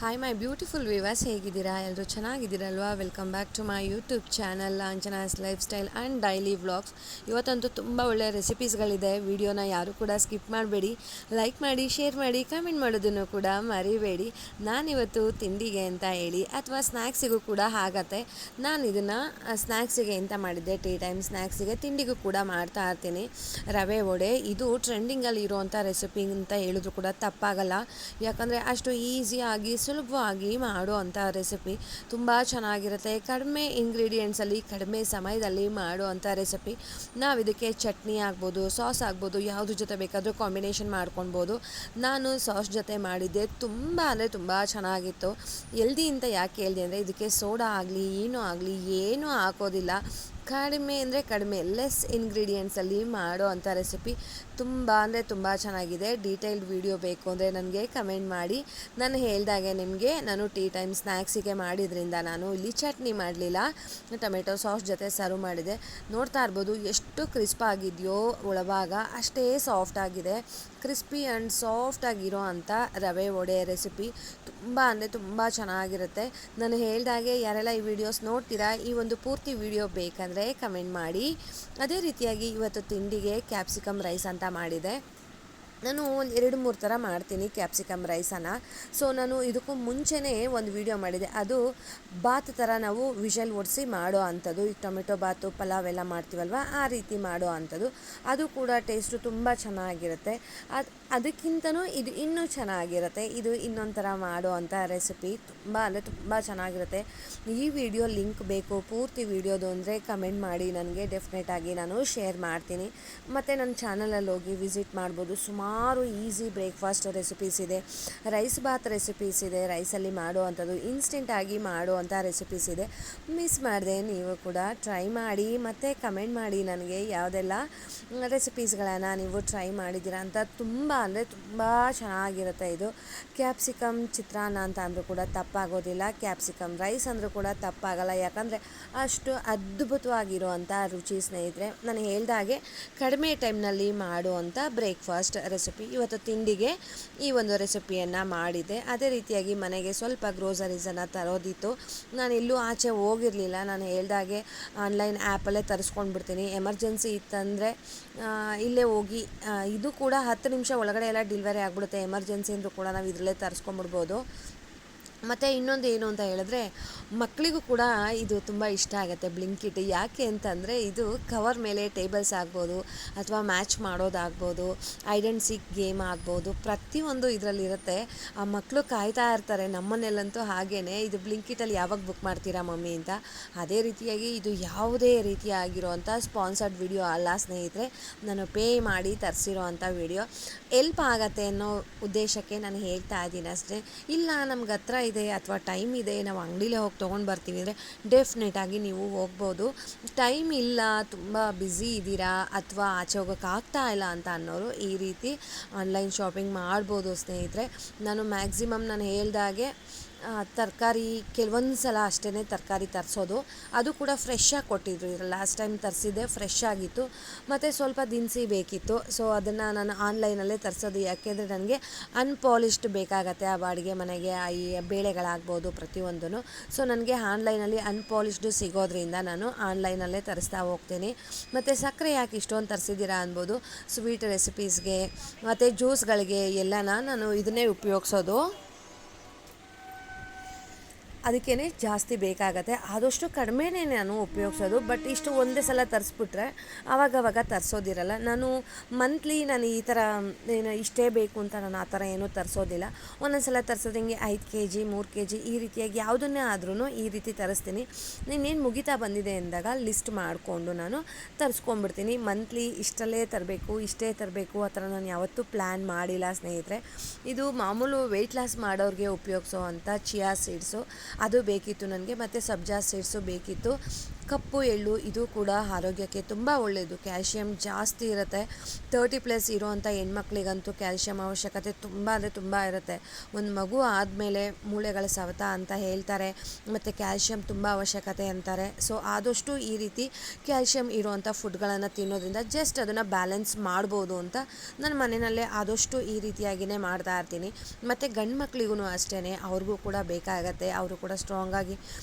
Hi my beautiful viewers, ಹೇಗಿದ್ದೀರಾ? ಎಲ್ಲರೂ ಚೆನ್ನಾಗಿದ್ದೀರಲ್ವಾ? Welcome back to my YouTube channel Anjana's lifestyle and daily vlogs. ಇವತ್ತಂತೂ ತುಂಬ ಒಳ್ಳೆಯ ರೆಸಿಪೀಸ್ಗಳಿದೆ. ವಿಡಿಯೋನ ಯಾರು ಕೂಡ ಸ್ಕಿಪ್ ಮಾಡಬೇಡಿ, ಲೈಕ್ ಮಾಡಿ, ಶೇರ್ ಮಾಡಿ, ಕಮೆಂಟ್ ಮಾಡೋದನ್ನು ಕೂಡ ಮರಿಬೇಡಿ. ನಾನಿವತ್ತು ತಿಂಡಿಗೆ ಅಂತ ಹೇಳಿ ಅಥವಾ ಸ್ನ್ಯಾಕ್ಸಿಗೂ ಕೂಡ ಆಗತ್ತೆ. ನಾನು ಇದನ್ನು ಸ್ನ್ಯಾಕ್ಸಿಗೆ ಅಂತ ಮಾಡಿದ್ದೆ, ಟೀ ಟೈಮ್ ಸ್ನ್ಯಾಕ್ಸಿಗೆ. ತಿಂಡಿಗೂ ಕೂಡ ಮಾಡ್ತಾ ಇರ್ತೀನಿ. ರವೆ ವಡೆ ಇದು ಟ್ರೆಂಡಿಂಗಲ್ಲಿ ಇರೋವಂಥ ರೆಸಿಪಿ ಅಂತ ಹೇಳಿದ್ರು ಕೂಡ ತಪ್ಪಾಗಲ್ಲ. ಯಾಕಂದರೆ ಅಷ್ಟು ಈಸಿಯಾಗಿ ಸುಲಭವಾಗಿ ಮಾಡುವಂಥ ರೆಸಿಪಿ, ತುಂಬ ಚೆನ್ನಾಗಿರುತ್ತೆ. ಕಡಿಮೆ ಇಂಗ್ರೀಡಿಯೆಂಟ್ಸಲ್ಲಿ ಕಡಿಮೆ ಸಮಯದಲ್ಲಿ ಮಾಡುವಂಥ ರೆಸಿಪಿ. ನಾವು ಇದಕ್ಕೆ ಚಟ್ನಿ ಆಗ್ಬೋದು, ಸಾಸ್ ಆಗ್ಬೋದು, ಯಾವ್ದ್ರ ಜೊತೆ ಬೇಕಾದರೂ ಕಾಂಬಿನೇಷನ್ ಮಾಡ್ಕೊಳ್ಬೋದು. ನಾನು ಸಾಸ್ ಜೊತೆ ಮಾಡಿದ್ದೆ, ತುಂಬ ಅಂದರೆ ತುಂಬ ಚೆನ್ನಾಗಿತ್ತು. ಎಲ್ದಿ ಅಂತ ಯಾಕೆ ಹೇಳಿದೆ ಅಂದರೆ, ಇದಕ್ಕೆ ಸೋಡಾ ಆಗಲಿ ಏನೂ ಹಾಕೋದಿಲ್ಲ. ಕಡಿಮೆ ಅಂದರೆ ಕಡಿಮೆ, ಲೆಸ್ ಇಂಗ್ರೀಡಿಯೆಂಟ್ಸಲ್ಲಿ ಮಾಡೋ ಅಂಥ ರೆಸಿಪಿ. ತುಂಬ ಅಂದರೆ ತುಂಬ ಚೆನ್ನಾಗಿದೆ. ಡೀಟೇಲ್ಡ್ ವಿಡಿಯೋ ಬೇಕು ಅಂದರೆ ನನಗೆ ಕಮೆಂಟ್ ಮಾಡಿ. ನಾನು ಹೇಳ್ದಾಗೆ ನಿಮಗೆ ನಾನು ಟೀ ಟೈಮ್ ಸ್ನ್ಯಾಕ್ಸಿಗೆ ಮಾಡಿದ್ರಿಂದ ನಾನು ಇಲ್ಲಿ ಚಟ್ನಿ ಮಾಡಲಿಲ್ಲ, ಟೊಮೆಟೊ ಸಾಸ್ ಜೊತೆ ಸರ್ವ್ ಮಾಡಿದೆ. ನೋಡ್ತಾ ಇರ್ಬೋದು ಎಷ್ಟು ಕ್ರಿಸ್ಪಾಗಿದೆಯೋ, ಒಳಭಾಗ ಅಷ್ಟೇ ಸಾಫ್ಟಾಗಿದೆ. ಕ್ರಿಸ್ಪಿ ಆ್ಯಂಡ್ ಸಾಫ್ಟಾಗಿರೋ ಅಂಥ ರವೆ ವಡೆ ರೆಸಿಪಿ ತುಂಬ ಅಂದರೆ ತುಂಬ ಚೆನ್ನಾಗಿರುತ್ತೆ. ನಾನು ಹೇಳ್ದಾಗೆ ಯಾರೆಲ್ಲ ಈ ವಿಡಿಯೋಸ್ ನೋಡ್ತೀರಾ, ಈ ಒಂದು ಪೂರ್ತಿ ವಿಡಿಯೋ ಬೇಕಂದರೆ ಕಮೆಂಟ್ ಮಾಡಿ. ಅದೇ ರೀತಿಯಾಗಿ ಇವತ್ತು ತಿಂಡಿಗೆ ಕ್ಯಾಪ್ಸಿಕಮ್ ರೈಸ್ ಅಂತ ಮಾಡಿದೆ. ನಾನು ಒಂದು 2-3 ಥರ ಮಾಡ್ತೀನಿ ಕ್ಯಾಪ್ಸಿಕಮ್ ರೈಸನ್ನು. ಸೊ ನಾನು ಇದಕ್ಕೂ ಮುಂಚೆನೇ ಒಂದು ವಿಡಿಯೋ ಮಾಡಿದೆ, ಅದು ಬಾತ್ ಥರ ನಾವು ವಿಷಲ್ ಒಡಿಸಿ ಮಾಡೋ ಅಂಥದ್ದು. ಈಗ ಟೊಮೆಟೊ ಬಾತು, ಪಲಾವ್ ಎಲ್ಲ ಮಾಡ್ತೀವಲ್ವ, ಆ ರೀತಿ ಮಾಡೋ ಅಂಥದ್ದು. ಅದು ಕೂಡ ಟೇಸ್ಟು ತುಂಬ ಚೆನ್ನಾಗಿರುತ್ತೆ. ಅದಕ್ಕಿಂತನೂ ಇದು ಇನ್ನೂ ಚೆನ್ನಾಗಿರುತ್ತೆ. ಇದು ಇನ್ನೊಂದು ಥರ ಮಾಡೋ ಅಂಥ ರೆಸಿಪಿ, ತುಂಬ ಅಂದರೆ ತುಂಬ ಚೆನ್ನಾಗಿರುತ್ತೆ. ಈ ವಿಡಿಯೋ ಲಿಂಕ್ ಬೇಕು ಪೂರ್ತಿ ವಿಡಿಯೋದು ಅಂದರೆ ಕಮೆಂಟ್ ಮಾಡಿ, ನನಗೆ ಡೆಫಿನೆಟಾಗಿ ನಾನು ಶೇರ್ ಮಾಡ್ತೀನಿ. ಮತ್ತು ನನ್ನ ಚಾನಲಲ್ಲಿ ಹೋಗಿ ವಿಸಿಟ್ ಮಾಡ್ಬೋದು. ಸುಮಾರು ಈಸಿ ಬ್ರೇಕ್ಫಾಸ್ಟ್ ರೆಸಿಪೀಸ್ ಇದೆ, ರೈಸ್ ಬಾತ್ ರೆಸಿಪೀಸ್ ಇದೆ, ರೈಸಲ್ಲಿ ಮಾಡೋ ಅಂಥದ್ದು, ಇನ್ಸ್ಟೆಂಟಾಗಿ ಮಾಡೋ ಅಂಥ ರೆಸಿಪೀಸ್ ಇದೆ. ಮಿಸ್ ಮಾಡಿದೆ, ನೀವು ಕೂಡ ಟ್ರೈ ಮಾಡಿ ಮತ್ತು ಕಮೆಂಟ್ ಮಾಡಿ ನನಗೆ ಯಾವುದೆಲ್ಲ ರೆಸಿಪೀಸ್ಗಳನ್ನು ನೀವು ಟ್ರೈ ಮಾಡಿದ್ದೀರಾ ಅಂತ. ತುಂಬ ಅಂದರೆ ತುಂಬ ಚೆನ್ನಾಗಿರುತ್ತೆ ಇದು. ಕ್ಯಾಪ್ಸಿಕಮ್ ಚಿತ್ರಾನ್ನ ಅಂತ ಅಂದರೂ ಕೂಡ ತಪ್ಪಾಗೋದಿಲ್ಲ, ಕ್ಯಾಪ್ಸಿಕಮ್ ರೈಸ್ ಅಂದರೂ ಕೂಡ ತಪ್ಪಾಗಲ್ಲ. ಯಾಕಂದರೆ ಅಷ್ಟು ಅದ್ಭುತವಾಗಿರೋ ಅಂಥ ರುಚಿ ಸ್ನೇಹಿತರೆ. ನಾನು ಹೇಳ್ದಾಗೆ ಕಡಿಮೆ ಟೈಮ್ನಲ್ಲಿ ಮಾಡುವಂಥ ಬ್ರೇಕ್ಫಾಸ್ಟ್ ರೆಸಿಪಿ. ಇವತ್ತು ತಿಂಡಿಗೆ ಈ ಒಂದು ರೆಸಿಪಿಯನ್ನು ಮಾಡಿದ್ದೆ. ಅದೇ ರೀತಿಯಾಗಿ ಮನೆಗೆ ಸ್ವಲ್ಪ ಗ್ರೋಸರೀಸನ್ನು ತರೋದಿತ್ತು. ನಾನು ಎಲ್ಲೂ ಆಚೆ ಹೋಗಿರಲಿಲ್ಲ. ನಾನು ಹೇಳ್ದಾಗೆ ಆನ್ಲೈನ್ ಆ್ಯಪಲ್ಲೇ ತರಿಸ್ಕೊಂಡು ಬಿಡ್ತೀನಿ. ಎಮರ್ಜೆನ್ಸಿ ಇತ್ತಂದರೆ ಇಲ್ಲೇ ಹೋಗಿ, ಇದು ಕೂಡ 10 ನಿಮಿಷ ಒಳಗಡೆ ಎಲ್ಲ ಡೆಲಿವರಿ ಆಗಿಬಿಡುತ್ತೆ. ಎಮರ್ಜೆನ್ಸಿ ಅಂದರೂ ಕೂಡ ನಾವು ಇದರಲ್ಲೇ ತರಿಸ್ಕೊಂಬಿಡ್ಬೋದು. ಮತ್ತು ಇನ್ನೊಂದು ಏನು ಅಂತ ಹೇಳಿದ್ರೆ, ಮಕ್ಕಳಿಗೂ ಕೂಡ ಇದು ತುಂಬ ಇಷ್ಟ ಆಗುತ್ತೆ ಬ್ಲಿಂಕಿಟ್. ಯಾಕೆ ಅಂತಂದರೆ, ಇದು ಕವರ್ ಮೇಲೆ ಟೇಬಲ್ಸ್ ಆಗ್ಬೋದು, ಅಥವಾ ಮ್ಯಾಚ್ ಮಾಡೋದಾಗ್ಬೋದು, ಐಡ್ ಆ್ಯಂಡ್ ಸೀಕ್ ಗೇಮ್ ಆಗ್ಬೋದು, ಪ್ರತಿಯೊಂದು ಇದರಲ್ಲಿರುತ್ತೆ. ಆ ಮಕ್ಕಳು ಕಾಯ್ತಾ ಇರ್ತಾರೆ. ನಮ್ಮನೆಯಲ್ಲಂತೂ ಹಾಗೇ, ಇದು ಬ್ಲಿಂಕಿಟಲ್ಲಿ ಯಾವಾಗ ಬುಕ್ ಮಾಡ್ತೀರಾ ಮಮ್ಮಿ ಅಂತ. ಅದೇ ರೀತಿಯಾಗಿ ಇದು ಯಾವುದೇ ರೀತಿಯಾಗಿರೋವಂಥ ಸ್ಪಾನ್ಸರ್ಡ್ ವಿಡಿಯೋ ಅಲ್ಲ ಸ್ನೇಹಿತರೆ, ನಾನು ಪೇ ಮಾಡಿ ತರಿಸಿರೋ ಅಂಥ ವಿಡಿಯೋ. ಎಲ್ಪ್ ಆಗತ್ತೆ ಅನ್ನೋ ಉದ್ದೇಶಕ್ಕೆ ನಾನು ಹೇಳ್ತಾ ಇದ್ದೀನಿ ಅಷ್ಟೇ. ಇಲ್ಲ ನಮ್ಗೆ ಹತ್ರ ಇದೆ ಅಥವಾ ಟೈಮ್ ಇದೆ, ನಾವು ಅಂಗಡಿಲೇ ಹೋಗಿ ತೊಗೊಂಡು ಬರ್ತೀವಿ ಅಂದರೆ ಡೆಫಿನೆಟಾಗಿ ನೀವು ಹೋಗ್ಬೋದು. ಟೈಮ್ ಇಲ್ಲ, ತುಂಬ ಬ್ಯುಸಿ ಇದ್ದೀರಾ, ಅಥವಾ ಆಚೆ ಹೋಗೋಕ್ಕಾಗ್ತಾ ಇಲ್ಲ ಅಂತ ಅನ್ನೋರು ಈ ರೀತಿ ಆನ್ಲೈನ್ ಶಾಪಿಂಗ್ ಮಾಡ್ಬೋದು ಸ್ನೇಹಿತರೆ. ನಾನು ಮ್ಯಾಕ್ಸಿಮಮ್ ನಾನು ಹೇಳ್ದಾಗೆ ತರಕಾರಿ ಕೆಲವೊಂದು ಸಲ ಅಷ್ಟೇ ತರಕಾರಿ ತರಿಸೋದು, ಅದು ಕೂಡ ಫ್ರೆಶ್ಶಾಗಿ ಕೊಟ್ಟಿದ್ರು. ಲಾಸ್ಟ್ ಟೈಮ್ ತರಿಸಿದ್ದೆ, ಫ್ರೆಶ್ ಆಗಿತ್ತು. ಮತ್ತು ಸ್ವಲ್ಪ ದಿನಸಿ ಬೇಕಿತ್ತು. ಸೊ ಅದನ್ನು ನಾನು ಆನ್ಲೈನಲ್ಲೇ ತರಿಸೋದು. ಯಾಕೆಂದರೆ ನನಗೆ ಅನ್ಪಾಲಿಶ್ಡ್ ಬೇಕಾಗತ್ತೆ ಆ ಬಾಡಿಗೆ ಮನೆಗೆ, ಈ ಬೇಳೆಗಳಾಗ್ಬೋದು ಪ್ರತಿಯೊಂದೂ. ಸೊ ನನಗೆ ಆನ್ಲೈನಲ್ಲಿ ಅನ್ಪಾಲಿಶ್ಡು ಸಿಗೋದ್ರಿಂದ ನಾನು ಆನ್ಲೈನಲ್ಲೇ ತರಿಸ್ತಾ ಹೋಗ್ತೀನಿ. ಮತ್ತು ಸಕ್ಕರೆ ಯಾಕೆ ಇಷ್ಟೊಂದು ತರಿಸಿದ್ದೀರಾ ಅನ್ಬೋದು. ಸ್ವೀಟ್ ರೆಸಿಪೀಸ್ಗೆ ಮತ್ತು ಜ್ಯೂಸ್ಗಳಿಗೆ ಎಲ್ಲನ ನಾನು ಇದನ್ನೇ ಉಪಯೋಗಿಸೋದು. ಅದಕ್ಕೇ ಜಾಸ್ತಿ ಬೇಕಾಗತ್ತೆ. ಆದಷ್ಟು ಕಡಿಮೆನೇ ನಾನು ಉಪಯೋಗಿಸೋದು. ಬಟ್ ಇಷ್ಟು ಒಂದೇ ಸಲ ತರಿಸ್ಬಿಟ್ರೆ ಆವಾಗವಾಗ ತರಿಸೋದಿರಲ್ಲ. ನಾನು ಮಂತ್ಲಿ ನಾನು ಈ ಥರ ಏನು ಇಷ್ಟೇ ಬೇಕು ಅಂತ ನಾನು ಆ ಥರ ಏನೂ ತರಿಸೋದಿಲ್ಲ. ಒಂದೊಂದು ಸಲ ತರಿಸೋದು ಹಿಂಗೆ 5 kg 3 kg ಈ ರೀತಿಯಾಗಿ ಯಾವುದನ್ನೇ ಆದ್ರೂ ಈ ರೀತಿ ತರಿಸ್ತೀನಿ. ಇನ್ನೇನು ಮುಗಿತಾ ಬಂದಿದೆ ಅಂದಾಗ ಲಿಸ್ಟ್ ಮಾಡಿಕೊಂಡು ನಾನು ತರಿಸ್ಕೊಂಡ್ಬಿಡ್ತೀನಿ. ಮಂತ್ಲಿ ಇಷ್ಟಲ್ಲೇ ತರಬೇಕು, ಇಷ್ಟೇ ತರಬೇಕು ಆ ಥರ ನಾನು ಯಾವತ್ತೂ ಪ್ಲ್ಯಾನ್ ಮಾಡಿಲ್ಲ ಸ್ನೇಹಿತರೆ. ಇದು ಮಾಮೂಲು ವೆಯ್ಟ್ ಲಾಸ್ ಮಾಡೋರಿಗೆ ಉಪಯೋಗಿಸೋ ಅಂಥ ಚಿಯಾ ಸೀಡ್ಸು, ಅದು ಬೇಕಿತ್ತು ನನಗೆ. ಮತ್ತು ಸಬ್ಜಾ ಸೀಡ್ಸು ಬೇಕಿತ್ತು. ಕಪ್ಪು ಎಳ್ಳು ಇದು ಕೂಡ ಆರೋಗ್ಯಕ್ಕೆ ತುಂಬ ಒಳ್ಳೆಯದು, ಕ್ಯಾಲ್ಶಿಯಂ ಜಾಸ್ತಿ ಇರುತ್ತೆ. 30+ ಇರೋವಂಥ ಹೆಣ್ಮಕ್ಳಿಗಂತೂ ಕ್ಯಾಲ್ಶಿಯಂ ಅವಶ್ಯಕತೆ ತುಂಬ ಅಂದರೆ ತುಂಬ ಇರುತ್ತೆ. ಒಂದು ಮಗು ಆದಮೇಲೆ ಮೂಳೆಗಳ ಸವೆತ ಅಂತ ಹೇಳ್ತಾರೆ, ಮತ್ತು ಕ್ಯಾಲ್ಶಿಯಂ ತುಂಬ ಅವಶ್ಯಕತೆ ಅಂತಾರೆ. ಸೊ ಆದಷ್ಟು ಈ ರೀತಿ ಕ್ಯಾಲ್ಶಿಯಂ ಇರುವಂಥ ಫುಡ್ಗಳನ್ನು ತಿನ್ನೋದ್ರಿಂದ ಜಸ್ಟ್ ಅದನ್ನು ಬ್ಯಾಲೆನ್ಸ್ ಮಾಡ್ಬೋದು ಅಂತ ನನ್ನ ಮನೆಯಲ್ಲೇ ಆದಷ್ಟು ಈ ರೀತಿಯಾಗಿಯೇ ಮಾಡ್ತಾ ಇರ್ತೀನಿ. ಮತ್ತು ಗಂಡು ಮಕ್ಳಿಗೂ ಅಷ್ಟೇ, ಅವ್ರಿಗೂ ಕೂಡ ಬೇಕಾಗತ್ತೆ. ಅವರು ಕೂಡ ಸ್ಟ್ರಾಂಗಾಗಿ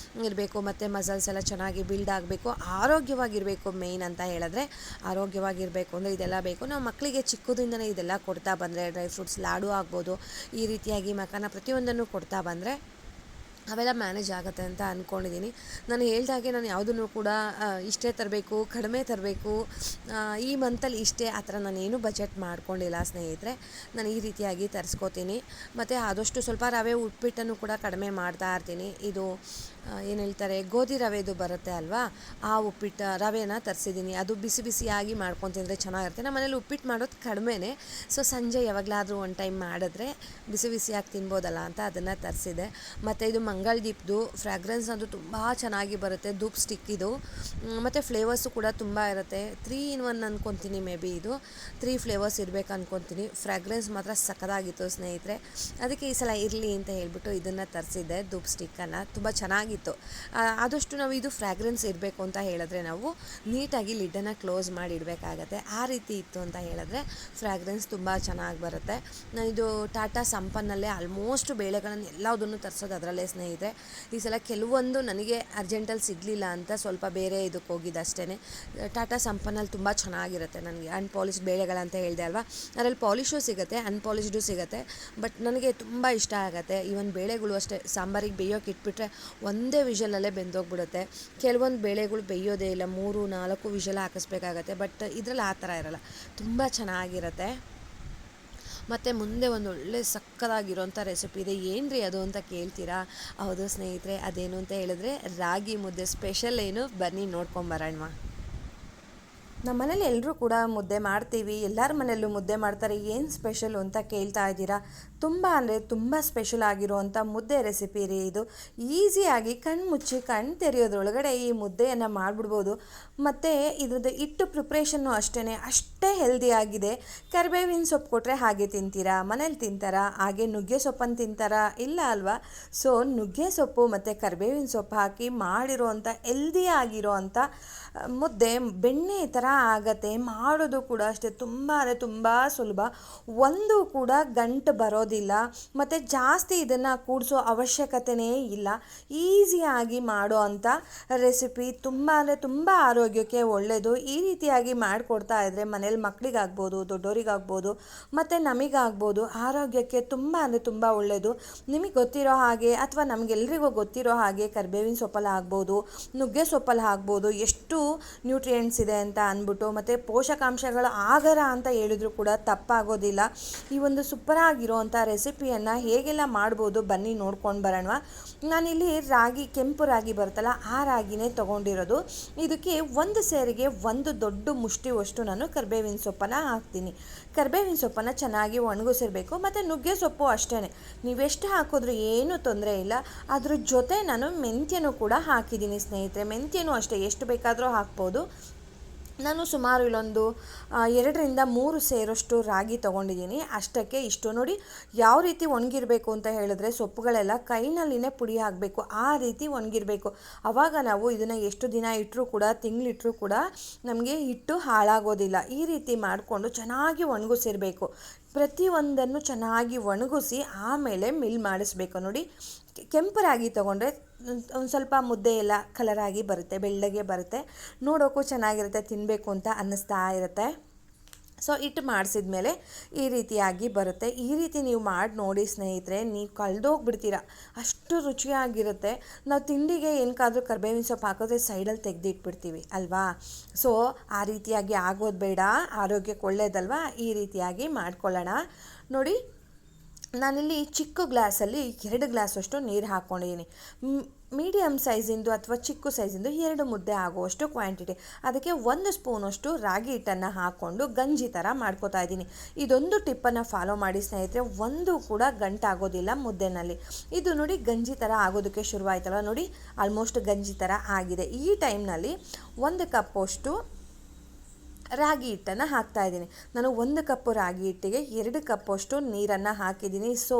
ಇರಬೇಕು, ಮತ್ತು ಮಸಲ್ಸ್ ಎಲ್ಲ ಚೆನ್ನಾಗಿ ಬಿಲ್ಡ್ ಆಗಬೇಕು, ಆರೋಗ್ಯವಾಗಿರಬೇಕು. ಮೇಯ್ನ್ ಅಂತ ಹೇಳಿದ್ರೆ ಆರೋಗ್ಯವಾಗಿರಬೇಕು ಅಂದರೆ ಇದೆಲ್ಲ ಬೇಕು. ನಾವು ಮಕ್ಕಳಿಗೆ ಚಿಕ್ಕದಿಂದನೇ ಇದೆಲ್ಲ ಕೊಡ್ತಾ ಬಂದರೆ, ಡ್ರೈ ಫ್ರೂಟ್ಸ್ ಲಾಡು ಆಗ್ಬೋದು, ಈ ರೀತಿಯಾಗಿ ಮಕ್ಕನ ಪ್ರತಿಯೊಂದನ್ನು ಕೊಡ್ತಾ ಬಂದರೆ ಅವೆಲ್ಲ ಮ್ಯಾನೇಜ್ ಆಗುತ್ತೆ ಅಂತ ಅಂದ್ಕೊಂಡಿದ್ದೀನಿ. ನಾನು ಹೇಳ್ದಾಗೆ ನಾನು ಯಾವುದನ್ನು ಕೂಡ ಇಷ್ಟೇ ತರಬೇಕು, ಕಡಿಮೆ ತರಬೇಕು, ಈ ಮಂತಲ್ಲಿ ಇಷ್ಟೇ ಆ ಥರ ನಾನೇನು ಬಜೆಟ್ ಮಾಡ್ಕೊಂಡಿಲ್ಲ ಸ್ನೇಹಿತರೆ. ನಾನು ಈ ರೀತಿಯಾಗಿ ತರಿಸ್ಕೋತೀನಿ. ಮತ್ತು ಆದಷ್ಟು ಸ್ವಲ್ಪ ರವೆ ಉಪ್ಪಿಟ್ಟನ್ನು ಕೂಡ ಕಡಿಮೆ ಮಾಡ್ತಾ ಇರ್ತೀನಿ. ಇದು ಏನು ಹೇಳ್ತಾರೆ, ಗೋಧಿ ರವೆದು ಬರುತ್ತೆ ಅಲ್ವಾ, ಆ ಉಪ್ಪಿಟ್ಟು ರವೆನ ತರಿಸಿದ್ದೀನಿ. ಅದು ಬಿಸಿ ಬಿಸಿಯಾಗಿ ಮಾಡ್ಕೊಂಡು ತಿಂದರೆ ಚೆನ್ನಾಗಿರುತ್ತೆ. ನಮ್ಮ ಮನೇಲಿ ಉಪ್ಪಿಟ್ಟು ಮಾಡೋದು ಕಡಿಮೆನೇ, ಸೊ ಸಂಜೆ ಯಾವಾಗಲಾದರೂ ಒಂದು ಟೈಮ್ ಮಾಡಿದ್ರೆ ಬಿಸಿ ಬಿಸಿಯಾಗಿ ತಿನ್ಬೋದಲ್ಲ ಅಂತ ಅದನ್ನು ತರಿಸಿದೆ. ಮತ್ತು ಇದು ಮಂಗಳ ದೀಪದ್ದು ಫ್ರಾಗ್ರೆನ್ಸ್ ಅಂತೂ ತುಂಬ ಚೆನ್ನಾಗಿ ಬರುತ್ತೆ, ಧೂಪ್ ಸ್ಟಿಕ್ ಇದು. ಮತ್ತು ಫ್ಲೇವರ್ಸು ಕೂಡ ತುಂಬ ಇರುತ್ತೆ. 3 in 1 ಅಂದ್ಕೊತೀನಿ, ಮೇ ಬಿ ಇದು 3 ಫ್ಲೇವರ್ಸ್ ಇರಬೇಕು ಅಂದ್ಕೊತೀನಿ. ಫ್ರಾಗ್ರೆನ್ಸ್ ಮಾತ್ರ ಸಖತ್ತಾಗಿತ್ತು ಸ್ನೇಹಿತರೆ. ಅದಕ್ಕೆ ಈ ಸಲ ಇರಲಿ ಅಂತ ಹೇಳ್ಬಿಟ್ಟು ಇದನ್ನು ತರಿಸಿದ್ದೆ, ಧೂಪ್ ಸ್ಟಿಕ್ಕನ್ನು. ತುಂಬ ಚೆನ್ನಾಗಿತ್ತು. ಆದಷ್ಟು ನಾವು ಇದು ಫ್ರಾಗ್ರೆನ್ಸ್ ಇರಬೇಕು ಅಂತ ಹೇಳಿದ್ರೆ ನಾವು ನೀಟಾಗಿ ಲಿಡ್ಡನ್ನು ಕ್ಲೋಸ್ ಮಾಡಿ ಇಡಬೇಕಾಗತ್ತೆ. ಆ ರೀತಿ ಇತ್ತು ಅಂತ ಹೇಳಿದ್ರೆ ಫ್ರಾಗ್ರೆನ್ಸ್ ತುಂಬ ಚೆನ್ನಾಗಿ ಬರುತ್ತೆ. ನಾನಿದು ಟಾಟಾ ಸಂಪನ್ನಲ್ಲೇ ಆಲ್ಮೋಸ್ಟ್ ಬೇಳೆಗಳನ್ನು ಎಲ್ಲದನ್ನು ತರಿಸೋದು ಅದರಲ್ಲೇ ಸ್ನೇಹಿತರೆ. ಈ ಸಲ ಕೆಲವೊಂದು ನನಗೆ ಅರ್ಜೆಂಟಲ್ಲಿ ಸಿಗಲಿಲ್ಲ ಅಂತ ಸ್ವಲ್ಪ ಬೇರೆ ಇದಕ್ಕೆ ಹೋಗಿದ್ದು ಅಷ್ಟೇ. ಟಾಟಾ ಸಂಪನ್ನಲ್ಲಿ ತುಂಬ ಚೆನ್ನಾಗಿರುತ್ತೆ. ನನಗೆ ಅನ್ಪಾಲಿಷ್ಡ್ ಬೇಳೆಗಳಂತ ಹೇಳಿದೆ ಅಲ್ವಾ, ಅದರಲ್ಲಿ ಪಾಲಿಶು ಸಿಗುತ್ತೆ, ಅನ್ಪಾಲಿಷ್ಡು ಸಿಗುತ್ತೆ. ಬಟ್ ನನಗೆ ತುಂಬ ಇಷ್ಟ ಆಗುತ್ತೆ. ಈವನ್ ಬೇಳೆಗಳು ಅಷ್ಟೇ, ಸಾಂಬಾರಿಗೆ ಬೇಯೋಕೆ ಇಟ್ಬಿಟ್ರೆ ಒಂದೇ ವಿಷಲಲ್ಲೇ ಬೆಂದೋಗ್ಬಿಡುತ್ತೆ. ಕೆಲವೊಂದು ಬೇಳೆಗಳು ಬೇಯೋದೇ ಇಲ್ಲ, 3-4 ವಿಷಲ್ ಹಾಕಿಸ್ಬೇಕಾಗತ್ತೆ. ಬಟ್ ಇದರಲ್ಲಿ ಆ ಥರ ಇರೋಲ್ಲ, ತುಂಬ ಚೆನ್ನಾಗಿರುತ್ತೆ. ಮತ್ತು ಮುಂದೆ ಒಂದು ಒಳ್ಳೆ ಸಕ್ಕತ್ತಾಗಿರೋಂಥ ರೆಸಿಪಿ ಇದೆ. ಏನು ರೀ ಅದು ಅಂತ ಕೇಳ್ತೀರಾ? ಹೌದು ಸ್ನೇಹಿತರೆ, ಅದೇನು ಅಂತ ಹೇಳಿದ್ರೆ ರಾಗಿ ಮುದ್ದೆ. ಸ್ಪೆಷಲ್ ಏನು, ಬನ್ನಿ ನೋಡ್ಕೊಂಬರೋಣ. ನಮ್ಮ ಮನೇಲಿ ಎಲ್ಲರೂ ಕೂಡ ಮುದ್ದೆ ಮಾಡ್ತೀವಿ, ಎಲ್ಲರ ಮನೆಯಲ್ಲೂ ಮುದ್ದೆ ಮಾಡ್ತಾರೆ. ಏನು ಸ್ಪೆಷಲು ಅಂತ ಕೇಳ್ತಾ ಇದ್ದೀರಾ? ತುಂಬ ಅಂದರೆ ತುಂಬ ಸ್ಪೆಷಲ್ ಆಗಿರುವಂಥ ಮುದ್ದೆ ರೆಸಿಪಿ ರೀ ಇದು. ಈಸಿಯಾಗಿ ಕಣ್ಣು ಮುಚ್ಚಿ ಕಣ್ಣು ತೆರೆಯೋದ್ರೊಳಗಡೆ ಈ ಮುದ್ದೆಯನ್ನು ಮಾಡಿಬಿಡ್ಬೋದು. ಮತ್ತು ಇದ್ರದ್ದು ಹಿಟ್ಟು ಪ್ರಿಪ್ರೇಷನ್ನು ಅಷ್ಟೇ ಹೆಲ್ದಿಯಾಗಿದೆ. ಕರಿಬೇವಿನ ಸೊಪ್ಪು ಕೊಟ್ಟರೆ ಹಾಗೆ ತಿಂತೀರಾ? ಮನೇಲಿ ತಿಂತಾರಾ? ಹಾಗೆ ನುಗ್ಗೆ ಸೊಪ್ಪನ್ನು ತಿಂತಾರಾ? ಇಲ್ಲ ಅಲ್ವಾ? ಸೊ ನುಗ್ಗೆ ಸೊಪ್ಪು ಮತ್ತು ಕರಿಬೇವಿನ ಸೊಪ್ಪು ಹಾಕಿ ಮಾಡಿರೋವಂಥ ಹೆಲ್ದಿಯಾಗಿರೋವಂಥ ಮುದ್ದೆ ಬೆಣ್ಣೆ ಥರ ಆಗತ್ತೆ. ಮಾಡೋದು ಕೂಡ ಅಷ್ಟೇ, ತುಂಬ ಅಂದರೆ ತುಂಬ ಸುಲಭ. ಒಂದು ಕೂಡ ಗಂಟು ಬರೋದಿಲ್ಲ, ಮತ್ತು ಜಾಸ್ತಿ ಇದನ್ನು ಕೂಡಿಸೋ ಅವಶ್ಯಕತೆಯೇ ಇಲ್ಲ. ಈಸಿಯಾಗಿ ಮಾಡೋ ಅಂಥ ರೆಸಿಪಿ, ತುಂಬ ಅಂದರೆ ತುಂಬ ಆರೋಗ್ಯಕ್ಕೆ ಒಳ್ಳೆಯದು. ಈ ರೀತಿಯಾಗಿ ಮಾಡಿಕೊಡ್ತಾ ಇದ್ದರೆ ಮನೇಲಿ ಮಕ್ಕಳಿಗಾಗ್ಬೋದು, ದೊಡ್ಡವರಿಗಾಗ್ಬೋದು, ಮತ್ತು ನಮಗಾಗ್ಬೋದು, ಆರೋಗ್ಯಕ್ಕೆ ತುಂಬ ಅಂದರೆ ತುಂಬ ಒಳ್ಳೆಯದು. ನಿಮಗೆ ಗೊತ್ತಿರೋ ಹಾಗೆ ಅಥವಾ ನಮಗೆಲ್ರಿಗೂ ಗೊತ್ತಿರೋ ಹಾಗೆ ಕರಿಬೇವಿನ ಸೊಪ್ಪಲ್ಲಿ ಆಗ್ಬೋದು, ನುಗ್ಗೆ ಸೊಪ್ಪಲ್ಲಿ ಆಗ್ಬೋದು, ಎಷ್ಟು ನ್ಯೂಟ್ರಿಯೆಂಟ್ಸ್ ಇದೆ ಅಂತ ಅಂದ್ಬಿಟ್ಟು, ಮತ್ತು ಪೋಷಕಾಂಶಗಳು ಆಗರ ಅಂತ ಹೇಳಿದ್ರು ಕೂಡ ತಪ್ಪಾಗೋದಿಲ್ಲ. ಈ ಒಂದು ಸೂಪರಾಗಿರೋವಂಥ ರೆಸಿಪಿಯನ್ನು ಹೇಗೆಲ್ಲ ಮಾಡ್ಬೋದು ಬನ್ನಿ ನೋಡ್ಕೊಂಡು ಬರೋಣ. ನಾನಿಲ್ಲಿ ರಾಗಿ, ಕೆಂಪು ರಾಗಿ ಬರುತ್ತಲ್ಲ ಆ ರಾಗಿನೇ ತೊಗೊಂಡಿರೋದು. ಇದಕ್ಕೆ ಒಂದು ಸೇರಿಗೆ 1 ದೊಡ್ಡ ಮುಷ್ಟಿವಷ್ಟು ನಾನು ಕರಿಬೇವಿನ ಸೊಪ್ಪನ್ನು ಹಾಕ್ತೀನಿ. ಕರಿಬೇವಿನ ಸೊಪ್ಪನ್ನು ಚೆನ್ನಾಗಿ ಒಣಗಿಸಿರಬೇಕು. ಮತ್ತು ನುಗ್ಗೆ ಸೊಪ್ಪು ಅಷ್ಟೇ, ನೀವೆಷ್ಟು ಹಾಕಿದ್ರೂ ಏನೂ ತೊಂದರೆ ಇಲ್ಲ. ಅದ್ರ ಜೊತೆ ನಾನು ಮೆಂತ್ಯನೂ ಕೂಡ ಹಾಕಿದ್ದೀನಿ ಸ್ನೇಹಿತರೆ. ಮೆಂತ್ಯನೂ ಅಷ್ಟೇ ಎಷ್ಟು ಬೇಕಾದರೂ ಹಾಕ್ಬೋದು. ನಾನು ಸುಮಾರು ಇಲ್ಲೊಂದು 2-3 ಸೇರಷ್ಟು ರಾಗಿ ತೊಗೊಂಡಿದ್ದೀನಿ. ಅಷ್ಟಕ್ಕೆ ಇಷ್ಟು ನೋಡಿ ಯಾವ ರೀತಿ ಒಣಗಿರಬೇಕು ಅಂತ ಹೇಳಿದ್ರೆ ಸೊಪ್ಪುಗಳೆಲ್ಲ ಕೈನಲ್ಲಿನೇ ಪುಡಿ ಆಗಬೇಕು, ಆ ರೀತಿ ಒಣಗಿರಬೇಕು. ಆವಾಗ ನಾವು ಇದನ್ನು ಎಷ್ಟು ದಿನ ಇಟ್ಟರೂ ಕೂಡ, ತಿಂಗಳಿಟ್ಟರೂ ಕೂಡ ನಮಗೆ ಹಿಟ್ಟು ಹಾಳಾಗೋದಿಲ್ಲ. ಈ ರೀತಿ ಮಾಡಿಕೊಂಡು ಚೆನ್ನಾಗಿ ಒಣಗಿಸಿರಬೇಕು. ಪ್ರತಿಯೊಂದನ್ನು ಚೆನ್ನಾಗಿ ಒಣಗಿಸಿ ಆಮೇಲೆ ಮಿಲ್ ಮಾಡಿಸ್ಬೇಕು. ನೋಡಿ, ಕೆಂಪು ರಾಗಿ ತೊಗೊಂಡ್ರೆ ಒಂದು ಸ್ವಲ್ಪ ಮುದ್ದೆ ಎಲ್ಲ ಕಲರಾಗಿ ಬರುತ್ತೆ, ಬೆಳ್ಳಗೆ ಬರುತ್ತೆ, ನೋಡೋಕ್ಕೂ ಚೆನ್ನಾಗಿರುತ್ತೆ, ತಿನ್ನಬೇಕು ಅಂತ ಅನ್ನಿಸ್ತಾ ಇರುತ್ತೆ. ಸೊ ಹಿಟ್ಟು ಮಾಡಿಸಿದ ಮೇಲೆ ಈ ರೀತಿಯಾಗಿ ಬರುತ್ತೆ. ಈ ರೀತಿ ನೀವು ಮಾಡಿ ನೋಡಿ ಸ್ನೇಹಿತರೆ, ನೀವು ಕಳೆದೋಗ್ಬಿಡ್ತೀರ, ಅಷ್ಟು ರುಚಿಯಾಗಿರುತ್ತೆ. ನಾವು ತಿಂಡಿಗೆ ಏನಕ್ಕಾದರೂ ಕರಿಬೇವಿನ ಸೊಪ್ಪು ಹಾಕಿದ್ರೆ ಸೈಡಲ್ಲಿ ತೆಗೆದಿಟ್ಬಿಡ್ತೀವಿ ಅಲ್ವಾ? ಸೊ ಆ ರೀತಿಯಾಗಿ ಆಗೋದು ಬೇಡ, ಆರೋಗ್ಯಕ್ಕೆ ಒಳ್ಳೆಯದಲ್ವಾ? ಈ ರೀತಿಯಾಗಿ ಮಾಡ್ಕೊಳ್ಳೋಣ. ನೋಡಿ, ನಾನಿಲ್ಲಿ ಚಿಕ್ಕ ಗ್ಲಾಸಲ್ಲಿ 2 ಗ್ಲಾಸಷ್ಟು ನೀರು ಹಾಕ್ಕೊಂಡಿದ್ದೀನಿ. ಮೀಡಿಯಮ್ ಸೈಜಿಂದು ಅಥವಾ ಚಿಕ್ಕ ಸೈಜಿಂದು 2 ಮುದ್ದೆ ಆಗುವಷ್ಟು ಕ್ವಾಂಟಿಟಿ. ಅದಕ್ಕೆ 1 ಸ್ಪೂನಷ್ಟು ರಾಗಿ ಹಿಟ್ಟನ್ನು ಹಾಕ್ಕೊಂಡು ಗಂಜಿ ಥರ ಮಾಡ್ಕೋತಾ ಇದ್ದೀನಿ. ಇದೊಂದು ಟಿಪ್ಪನ್ನು ಫಾಲೋ ಮಾಡಿ ಸ್ನೇಹಿತರೆ, ಒಂದು ಕೂಡ ಗಂಟಾಗೋದಿಲ್ಲ ಮುದ್ದೆನಲ್ಲಿ. ಇದು ನೋಡಿ ಗಂಜಿ ಥರ ಆಗೋದಕ್ಕೆ ಶುರುವಾಯ್ತಲ್ಲ ನೋಡಿ, ಆಲ್ಮೋಸ್ಟ್ ಗಂಜಿ ಥರ ಆಗಿದೆ. ಈ ಟೈಮ್ನಲ್ಲಿ 1 ಕಪ್ಪಷ್ಟು ರಾಗಿ ಹಿಟ್ಟನ್ನು ಹಾಕ್ತಾಯಿದ್ದೀನಿ. ನಾನು 1 ಕಪ್ಪು ರಾಗಿ ಹಿಟ್ಟಿಗೆ 2 ಕಪ್ಪಷ್ಟು ನೀರನ್ನು ಹಾಕಿದ್ದೀನಿ. ಸೊ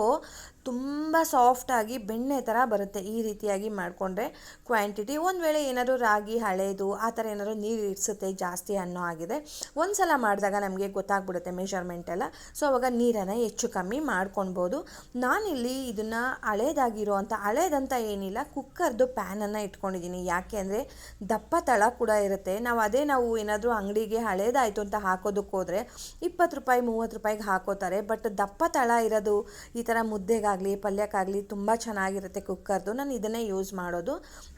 ತುಂಬ ಸಾಫ್ಟಾಗಿ ಬೆಣ್ಣೆ ಥರ ಬರುತ್ತೆ ಈ ರೀತಿಯಾಗಿ ಮಾಡಿಕೊಂಡ್ರೆ ಕ್ವಾಂಟಿಟಿ. ಒಂದು ವೇಳೆ ಏನಾದರೂ ರಾಗಿ ಹಳೇದು ಆ ಥರ ಏನಾದರೂ ನೀರು ಇಡಿಸುತ್ತೆ ಜಾಸ್ತಿ ಅನ್ನೋ ಆಗಿದೆ, ಒಂದು ಸಲ ಮಾಡಿದಾಗ ನಮಗೆ ಗೊತ್ತಾಗ್ಬಿಡುತ್ತೆ ಮೆಷರ್ಮೆಂಟ್ ಎಲ್ಲ. ಸೊ ಅವಾಗ ನೀರನ್ನು ಹೆಚ್ಚು ಕಮ್ಮಿ ಮಾಡ್ಕೊಳ್ಬೋದು. ನಾನಿಲ್ಲಿ ಇದನ್ನು ಹಳೇದಂತ ಏನಿಲ್ಲ, ಕುಕ್ಕರ್ದು ಪ್ಯಾನನ್ನು ಇಟ್ಕೊಂಡಿದ್ದೀನಿ. ಯಾಕೆ ಅಂದರೆ ದಪ್ಪ ತಳ ಕೂಡ ಇರುತ್ತೆ. ನಾವು ಏನಾದರೂ ಅಂಗಡಿಗೆ ಹಳೇದಾಯಿತು ಅಂತ ಹಾಕೋದಕ್ಕೆ ಹೋದರೆ 20 ರೂಪಾಯಿ 30 ರೂಪಾಯಿಗೆ ಹಾಕೋತಾರೆ. ಬಟ್ ದಪ್ಪ ತಳ ಇರೋದು ಈ ಥರ ಮುದ್ದೆಗಾಗಲಿ ಪಲ್ಯಕ್ಕಾಗಲಿ ತುಂಬ ಚೆನ್ನಾಗಿರುತ್ತೆ ಕುಕ್ಕರ್ದು. ನಾನು ಇದನ್ನೇ ಯೂಸ್ ಮಾಡೋದು.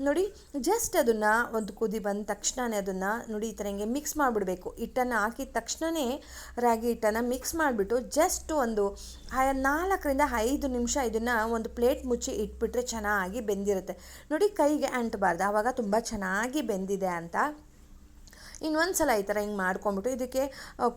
ನೋಡಿ ಜಸ್ಟ್ ಅದನ್ನು ಒಂದು ಕುದಿ ಬಂದ ತಕ್ಷಣವೇ ಅದನ್ನು ನೋಡಿ ಈ ಥರ ಹಿಂಗೆ ಮಿಕ್ಸ್ ಮಾಡಿಬಿಡಬೇಕು. ಹಿಟ್ಟನ್ನು ಹಾಕಿದ ತಕ್ಷಣವೇ ರಾಗಿ ಹಿಟ್ಟನ್ನು ಮಿಕ್ಸ್ ಮಾಡಿಬಿಟ್ಟು ಜಸ್ಟ್ ಒಂದು 4ರಿಂದ 5 ನಿಮಿಷ ಇದನ್ನು ಒಂದು ಪ್ಲೇಟ್ ಮುಚ್ಚಿ ಇಟ್ಬಿಟ್ರೆ ಚೆನ್ನಾಗಿ ಬೆಂದಿರುತ್ತೆ. ನೋಡಿ ಕೈಗೆ ಅಂಟಬಾರ್ದು, ಆವಾಗ ತುಂಬ ಚೆನ್ನಾಗಿ ಬೆಂದಿದೆ ಅಂತ. ಇನ್ನೊಂದು ಸಲ ಈ ಥರ ಹಿಂಗೆ ಮಾಡ್ಕೊಂಬಿಟ್ಟು ಇದಕ್ಕೆ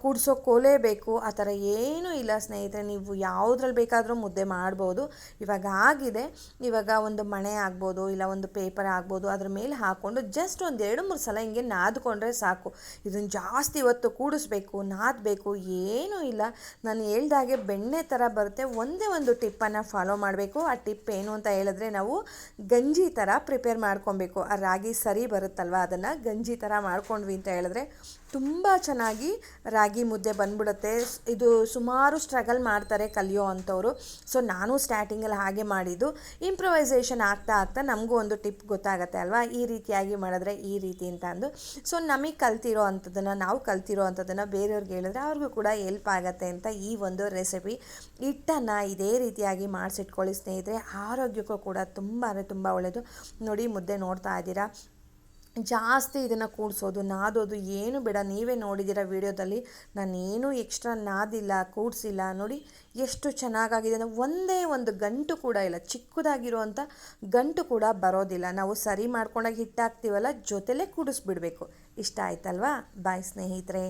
ಕೂಡಿಸೋ ಕೋಲೇ ಬೇಕು ಆ ಥರ ಏನೂ ಇಲ್ಲ ಸ್ನೇಹಿತರೆ. ನೀವು ಯಾವುದ್ರಲ್ಲಿ ಬೇಕಾದರೂ ಮುದ್ದೆ ಮಾಡ್ಬೋದು. ಇವಾಗ ಆಗಿದೆ. ಇವಾಗ ಒಂದು ಮಣೆ ಆಗ್ಬೋದು, ಇಲ್ಲ ಒಂದು ಪೇಪರ್ ಆಗ್ಬೋದು, ಅದ್ರ ಮೇಲೆ ಹಾಕ್ಕೊಂಡು ಜಸ್ಟ್ ಒಂದು 2-3 ಸಲ ಹಿಂಗೆ ನಾದ್ಕೊಂಡ್ರೆ ಸಾಕು. ಇದನ್ನು ಜಾಸ್ತಿ ಹೊತ್ತು ಕೂಡಿಸ್ಬೇಕು, ನಾದಬೇಕು ಏನೂ ಇಲ್ಲ. ನಾನು ಹೇಳ್ದಾಗೆ ಬೆಣ್ಣೆ ಥರ ಬರುತ್ತೆ. ಒಂದೇ ಒಂದು ಟಿಪ್ಪನ್ನು ಫಾಲೋ ಮಾಡಬೇಕು. ಆ ಟಿಪ್ ಏನು ಅಂತ ಹೇಳಿದ್ರೆ, ನಾವು ಗಂಜಿ ಥರ ಪ್ರಿಪೇರ್ ಮಾಡ್ಕೊಬೇಕು. ಆ ರಾಗಿ ಸರಿ ಬರುತ್ತಲ್ವ, ಅದನ್ನು ಗಂಜಿ ಥರ ಮಾಡ್ಕೊಂಡ್ವಿ ಅಂತ ಹೇಳಿದ್ರೆ ತುಂಬ ಚೆನ್ನಾಗಿ ರಾಗಿ ಮುದ್ದೆ ಬಂದ್ಬಿಡುತ್ತೆ. ಇದು ಸುಮಾರು ಸ್ಟ್ರಗಲ್ ಮಾಡ್ತಾರೆ ಕಲಿಯೋ ಅಂಥವ್ರು. ಸೊ ನಾನು ಸ್ಟಾರ್ಟಿಂಗಲ್ಲಿ ಹಾಗೆ ಮಾಡಿದ್ದು. ಇಂಪ್ರೊವೈಸೇಷನ್ ಆಗ್ತಾ ನಮಗೂ ಒಂದು ಟಿಪ್ ಗೊತ್ತಾಗುತ್ತೆ ಅಲ್ವಾ, ಈ ರೀತಿಯಾಗಿ ಮಾಡಿದ್ರೆ ಈ ರೀತಿ ಅಂತ ಅಂದು. ಸೊ ನಮಗೆ ನಾವು ಕಲ್ತಿರೋ ಅಂಥದ್ದನ್ನು ಬೇರೆಯವ್ರಿಗೆ ಹೇಳಿದ್ರೆ ಅವ್ರಿಗೂ ಕೂಡ ಹೆಲ್ಪ್ ಆಗುತ್ತೆ ಅಂತ ಈ ಒಂದು ರೆಸಿಪಿ. ಹಿಟ್ಟನ್ನು ಇದೇ ರೀತಿಯಾಗಿ ಮಾಡಿಸಿಟ್ಕೊಳ್ಳಿ ಸ್ನೇಹಿತರೆ, ಆರೋಗ್ಯಕ್ಕೂ ಕೂಡ ತುಂಬ ಒಳ್ಳೆಯದು. ನೋಡಿ ಮುದ್ದೆ ನೋಡ್ತಾ ಇದ್ದೀರಾ, ಜಾಸ್ತಿ ಇದನ್ನು ಕೂಡಿಸೋದು ನಾದೋದು ಏನು ಬೇಡ. ನೀವೇ ನೋಡಿದ್ದೀರ ವಿಡಿಯೋದಲ್ಲಿ, ನಾನೇನು ಎಕ್ಸ್ಟ್ರಾ ನಾದಿಲ್ಲ, ಕೂಡಿಸಿಲ್ಲ. ನೋಡಿ ಎಷ್ಟು ಚೆನ್ನಾಗಾಗಿದೆ ಅಂದರೆ ಒಂದೇ ಒಂದು ಗಂಟು ಕೂಡ ಇಲ್ಲ, ಚಿಕ್ಕದಾಗಿರುವಂಥ ಗಂಟು ಕೂಡ ಬರೋದಿಲ್ಲ. ನಾವು ಸರಿ ಮಾಡ್ಕೊಂಡಾಗ ಹಿಟ್ಟಾಕ್ತೀವಲ್ಲ, ಜೊತೆಲೇ ಕೂಡಿಸ್ಬಿಡ್ಬೇಕು. ಇಷ್ಟ ಆಯ್ತಲ್ವಾ? ಬಾಯ್ ಸ್ನೇಹಿತರೆ.